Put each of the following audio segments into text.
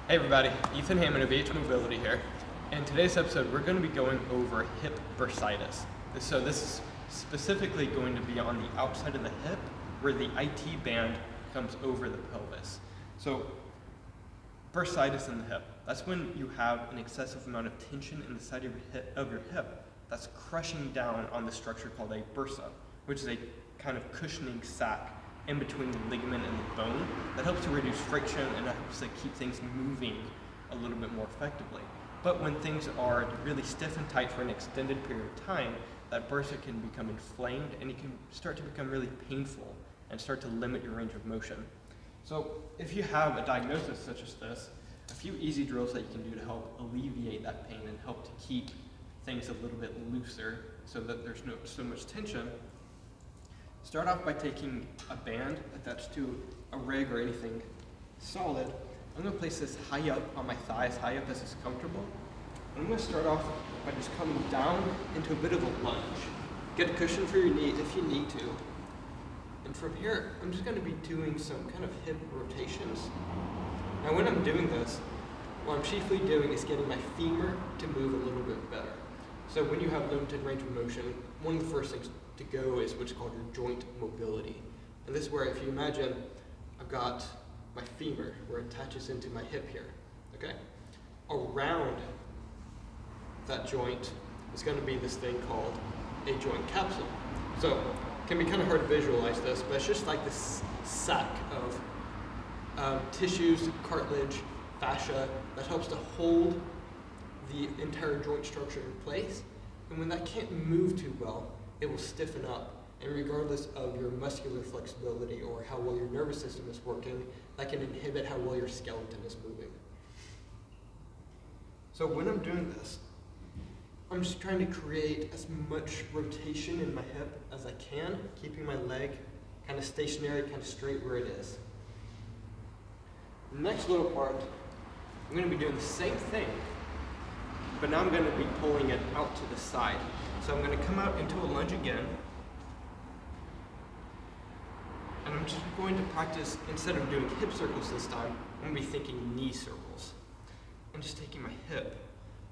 Hey everybody, Ethan Hammond of H Mobility here. In today's episode, we're going to be going over hip bursitis. So this is specifically going to be on the outside of the hip where the IT band comes over the pelvis. So bursitis in the hip, that's when you have an excessive amount of tension in the side of your hip that's crushing down on the structure called a bursa, which is a kind of cushioning sac in between the ligament and the bone that helps to reduce friction and helps to keep things moving a little bit more effectively. But when things are really stiff and tight for an extended period of time, that bursa can become inflamed and it can start to become really painful and start to limit your range of motion. So if you have a diagnosis such as this, a few easy drills that you can do to help alleviate that pain and help to keep things a little bit looser so that there's not so much tension. Start off by taking a band attached to a rig or anything solid. I'm going to place this high up on my thigh, as high up as is comfortable. And I'm going to start off by just coming down into a bit of a lunge. Get a cushion for your knee if you need to. And from here, I'm just going to be doing some kind of hip rotations. Now when I'm doing this, what I'm chiefly doing is getting my femur to move a little bit better. So when you have limited range of motion, one of the first things to go is what's called your joint mobility. And this is where, if you imagine, I've got my femur where it attaches into my hip here, okay? Around that joint is going to be this thing called a joint capsule. So it can be kind of hard to visualize this, but it's just like this sack of tissues, cartilage, fascia that helps to hold the entire joint structure in place. And when that can't move too well, it will stiffen up. And regardless of your muscular flexibility or how well your nervous system is working, that can inhibit how well your skeleton is moving. So when I'm doing this, I'm just trying to create as much rotation in my hip as I can, keeping my leg kind of stationary, kind of straight where it is. The next little part, I'm going to be doing the same thing, but now I'm going to be pulling it out to the side. So I'm going to come out into a lunge again, and I'm just going to practice, instead of doing hip circles this time, I'm going to be thinking knee circles. I'm just taking my hip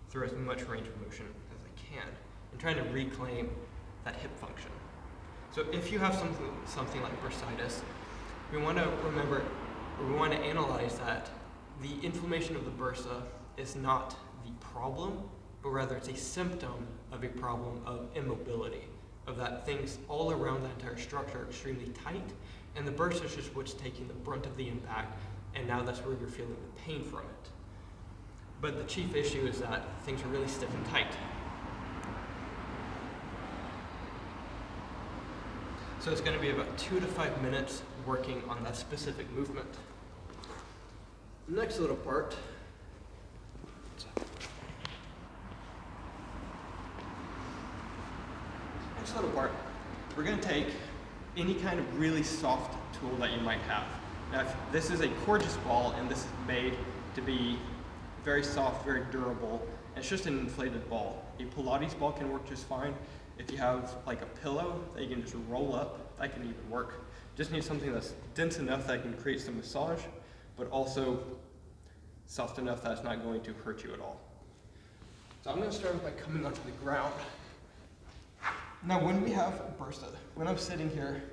through as much range of motion as I can, and trying to reclaim that hip function. So if you have something like bursitis, we want to remember, or we want to analyze that the inflammation of the bursa is not the problem, but rather it's a symptom of a problem of immobility, of that things all around the entire structure are extremely tight, and the bursa is just what's taking the brunt of the impact, and now that's where you're feeling the pain from it. But the chief issue is that things are really stiff and tight. So it's going to be about 2 to 5 minutes working on that specific movement. Next little part. Next little part, we're going to take any kind of really soft tool that you might have. Now, this is a gorgeous ball, and this is made to be very soft, very durable. It's just an inflated ball. A Pilates ball can work just fine. If you have like a pillow that you can just roll up, that can even work. Just need something that's dense enough that can create some massage, but also soft enough that it's not going to hurt you at all. So I'm going to start by coming onto the ground. Now when we have bursa, when I'm sitting here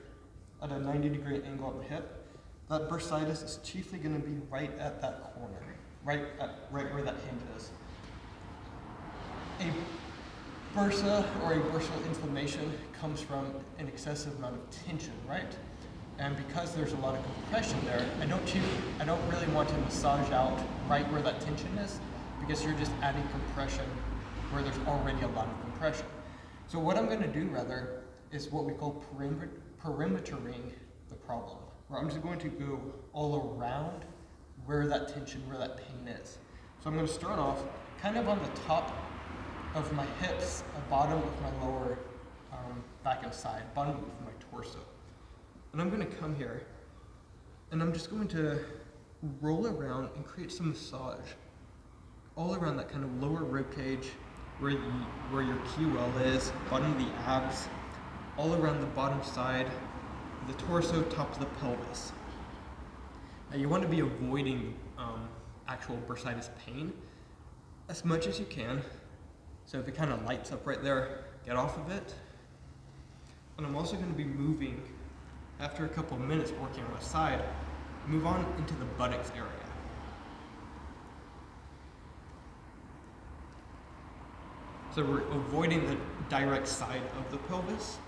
at a 90-degree angle at my hip, that bursitis is chiefly going to be right at that corner, right where that hinge is. A bursa or a bursal inflammation comes from an excessive amount of tension, right? And because there's a lot of compression there, I don't really want to massage out right where that tension is, because you're just adding compression where there's already a lot of compression. So what I'm going to do rather is what we call perimetering the problem, where I'm just going to go all around where that tension, where that pain is. So I'm going to start off kind of on the top of my hips, the bottom of my lower back and side, bottom of my torso. And I'm going to come here, and I'm just going to roll around and create some massage all around that kind of lower rib cage, where your QL is, bottom of the abs, all around the bottom side, the torso, top of the pelvis. Now you want to be avoiding actual bursitis pain as much as you can. So if it kind of lights up right there, get off of it. And I'm also going to be moving, after a couple of minutes working on the side, move on into the buttocks area. So we're avoiding the direct side of the pelvis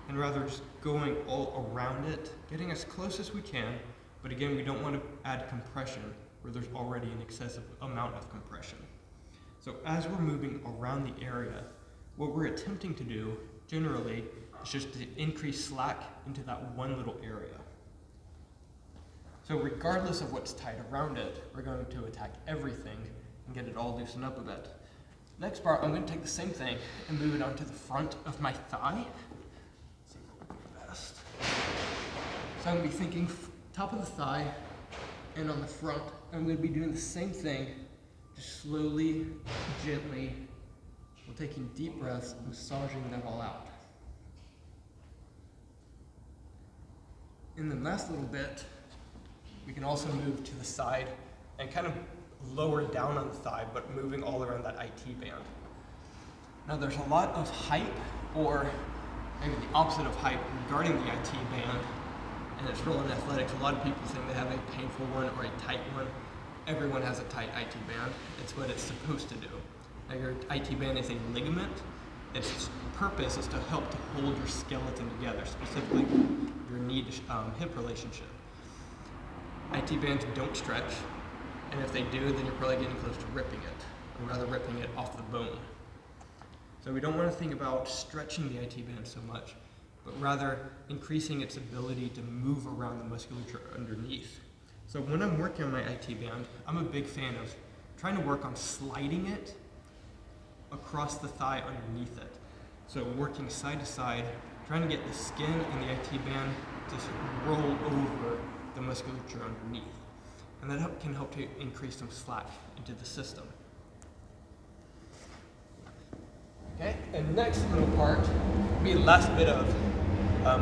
and rather just going all around it, getting as close as we can, but again, we don't want to add compression where there's already an excessive amount of compression. So as we're moving around the area, what we're attempting to do generally is just to increase slack into that one little area. So regardless of what's tight around it, we're going to attack everything and get it all loosened up a bit. Next part, I'm going to take the same thing and move it onto the front of my thigh. Let's see what would be best. So I'm going to be thinking top of the thigh and on the front. I'm going to be doing the same thing, just slowly, gently, while taking deep breaths, massaging that all out. In the last little bit, we can also move to the side and kind of lower down on the thigh, but moving all around that IT band. Now there's a lot of hype, or maybe the opposite of hype, regarding the IT band, and its role in athletics. A lot of people think they have a painful one or a tight one. Everyone has a tight IT band. It's what it's supposed to do. Now your IT band is a ligament. Its purpose is to help to hold your skeleton together, specifically your knee to hip relationship. IT bands don't stretch. And if they do, then you're probably getting close to ripping it, or rather ripping it off the bone. So we don't want to think about stretching the IT band so much, but rather increasing its ability to move around the musculature underneath. So when I'm working on my IT band, I'm a big fan of trying to work on sliding it across the thigh underneath it. So working side to side, trying to get the skin and the IT band to roll over the musculature underneath. And that can help to increase some slack into the system. Okay, and next little part will be the last bit of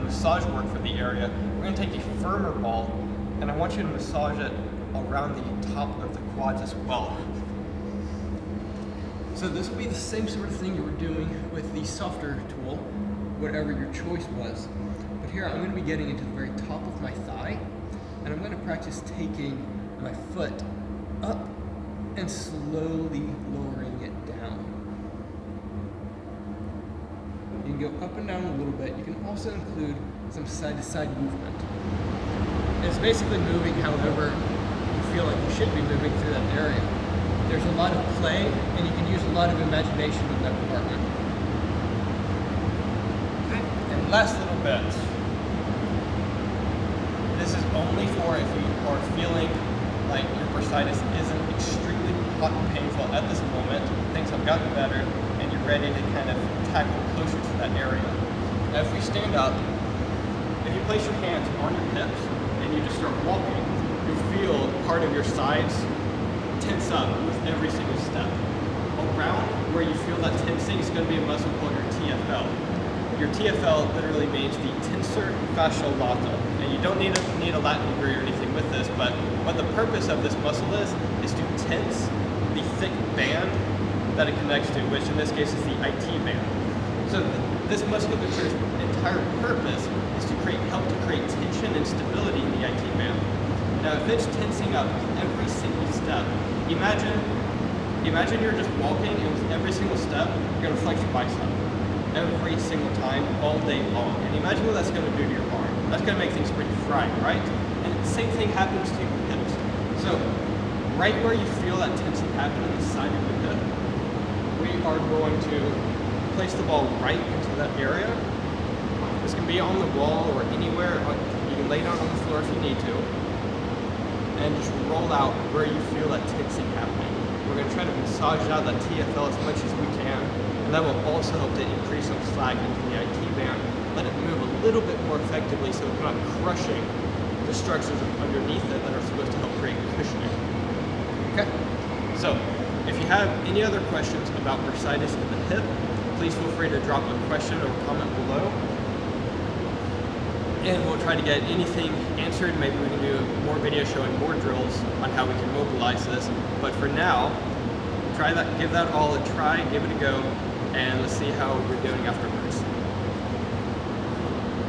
massage work for the area. We're going to take a firmer ball, and I want you to massage it around the top of the quads as well. So this will be the same sort of thing you were doing with the softer tool, whatever your choice was. But here I'm going to be getting into the very top of my thigh, and I'm going to practice taking my foot up and slowly lowering it down. You can go up and down a little bit. You can also include some side-to-side movement. It's basically moving however you feel like you should be moving through that area. There's a lot of play, and you can use a lot of imagination in that department. Okay, and last little bit. This is only for if you are feeling like your bursitis isn't extremely hot and painful at this moment, things have gotten better, and you're ready to kind of tackle closer to that area. Now if we stand up, if you place your hands on your hips and you just start walking, you'll feel part of your sides tense up with every single step. Around where you feel that tensing is going to be a muscle called your TFL. Your TFL literally means the tensor fasciae latae. And you don't need a Latin degree or anything with this, but what the purpose of this muscle is to tense the thick band that it connects to, which in this case is the IT band. So this musculature's entire purpose is to help to create tension and stability in the IT band. Now if it's tensing up every single step, imagine you're just walking and with every single step, you're gonna flex your bicep. Every single time, all day long. And imagine what that's going to do to your arm. That's going to make things pretty fried, right? And the same thing happens to your hips. So, right where you feel that tension happen on the side of your hip, we are going to place the ball right into that area. This can be on the wall or anywhere. You can lay down on the floor if you need to. And just roll out where you feel that tensing happening. We're going to try to massage out that TFL as much as we can. And that will also help to increase some slack into the IT band. Let it move a little bit more effectively so it's not crushing the structures underneath it that are supposed to help create cushioning. Okay? So, if you have any other questions about bursitis in the hip, please feel free to drop a question or comment below. and we'll try to get anything answered. Maybe we can do more videos showing more drills on how we can mobilize this. But for now, try that, give that all a try, give it a go, and let's see how we're doing after